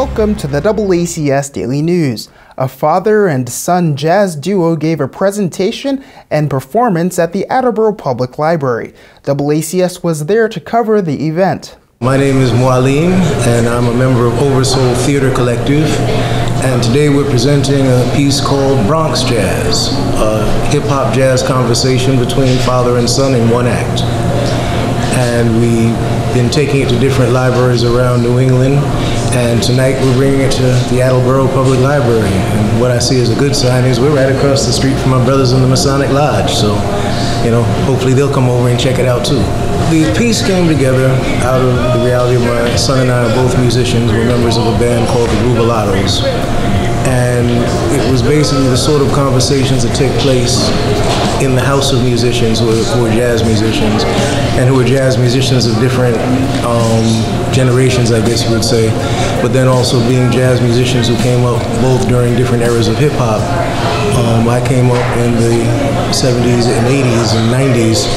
Welcome to the DoubleACS Daily News. A father and son jazz duo gave a presentation and performance at the Attleboro Public Library. DoubleACS was there to cover the event. My name is Mualim, and I'm a member of Oversoul Theater Collective. And today we're presenting a piece called Bronx Jazz, a hip-hop jazz conversation between father and son in one act. And we've been taking it to different libraries around New England, and tonight we're bringing it to the Attleboro Public Library. And what I see as a good sign is we're right across the street from our brothers in the Masonic Lodge, so, hopefully they'll come over and check it out too. The piece came together out of the reality of my son and I are both musicians. We're members of a band called the DoubleACS. And it was basically the sort of conversations that take place in the house of musicians who are jazz musicians, and who are jazz musicians of different generations, I guess you would say, but then also being jazz musicians who came up both during different eras of hip-hop. I came up in the 70s and 80s and 90s,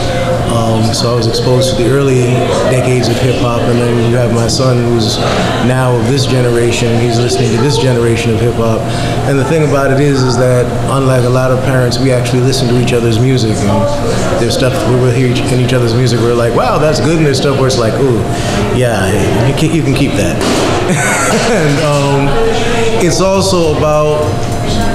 so I was exposed to the early decades of hip-hop, and then you have my son who's now of this generation, and he's listening to this generation of hip-hop. And the thing about it is that unlike a lot of parents, we actually listen to each other's music, and there's stuff where we'll hear in each other's music, we're like, wow, that's good, and there's stuff where it's like, ooh, yeah, you can keep that. And it's also about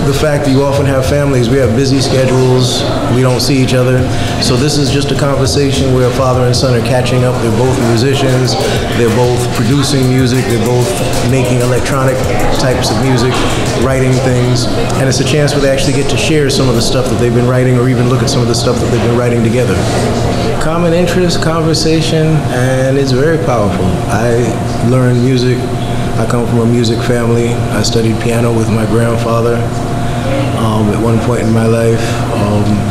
the fact that you often have families. We have busy schedules, we don't see each other, so this is just a conversation where father and son are catching up. They're both musicians, they're both producing music, they're both making electronic types of music, writing things, and it's a chance where they actually get to share some of the stuff that they've been writing, or even look at some of the stuff that they've been writing together. Common interest, conversation, and it's very powerful. I learned music. I come from a music family. I studied piano with my grandfather. At one point in my life,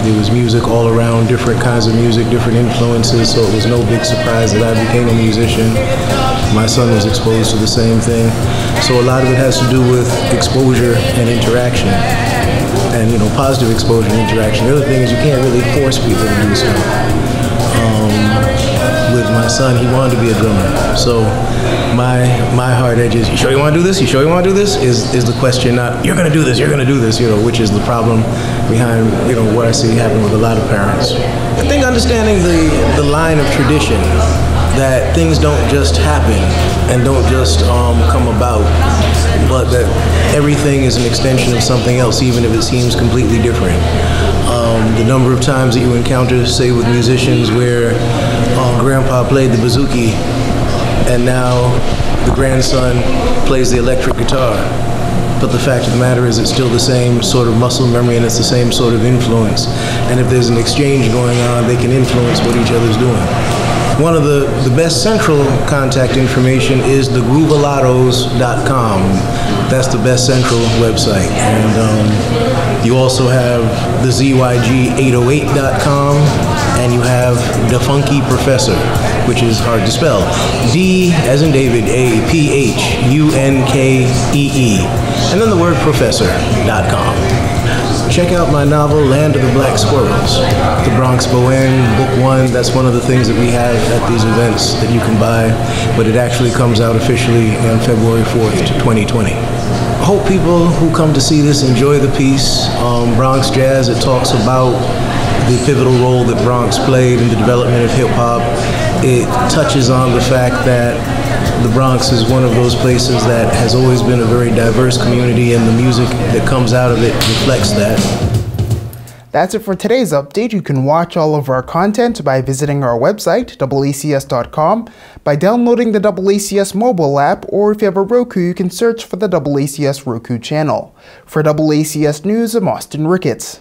there was music all around, different kinds of music, different influences, so it was no big surprise that I became a musician. My son was exposed to the same thing. So a lot of it has to do with exposure and interaction, and positive exposure and interaction. The other thing is you can't really force people to do stuff. With my son, he wanted to be a drummer, so my hard edge is, you sure you want to do this? You sure you want to do this? Is the question not, you're going to do this, which is the problem behind, what I see happen with a lot of parents. I think understanding the line of tradition, that things don't just happen and don't just come about, but that everything is an extension of something else, even if it seems completely different. The number of times that you encounter, say with musicians, where grandpa played the bouzouki and now the grandson plays the electric guitar. But the fact of the matter is it's still the same sort of muscle memory, and it's the same sort of influence. And if there's an exchange going on, they can influence what each other's doing. One of the best central contact information is the DoubleACS.com. That's the best central website. And you also have the ZYG808.com, and you have the Funky Professor, which is hard to spell. D as in David, APHUNKEE, and then the word professor.com. Check out my novel, Land of the Black Squirrels, The Bronx Bohème, Book 1. That's one of the things that we have at these events that you can buy, but it actually comes out officially on February 4th, 2020. I hope people who come to see this enjoy the piece. Bronx Jazz, it talks about the pivotal role that Bronx played in the development of hip-hop. It touches on the fact that the Bronx is one of those places that has always been a very diverse community, and the music that comes out of it reflects that. That's it for today's update. You can watch all of our content by visiting our website, DoubleACS.com, by downloading the DoubleACS mobile app, or if you have a Roku, you can search for the DoubleACS Roku channel. For DoubleACS News, I'm Austin Ricketts.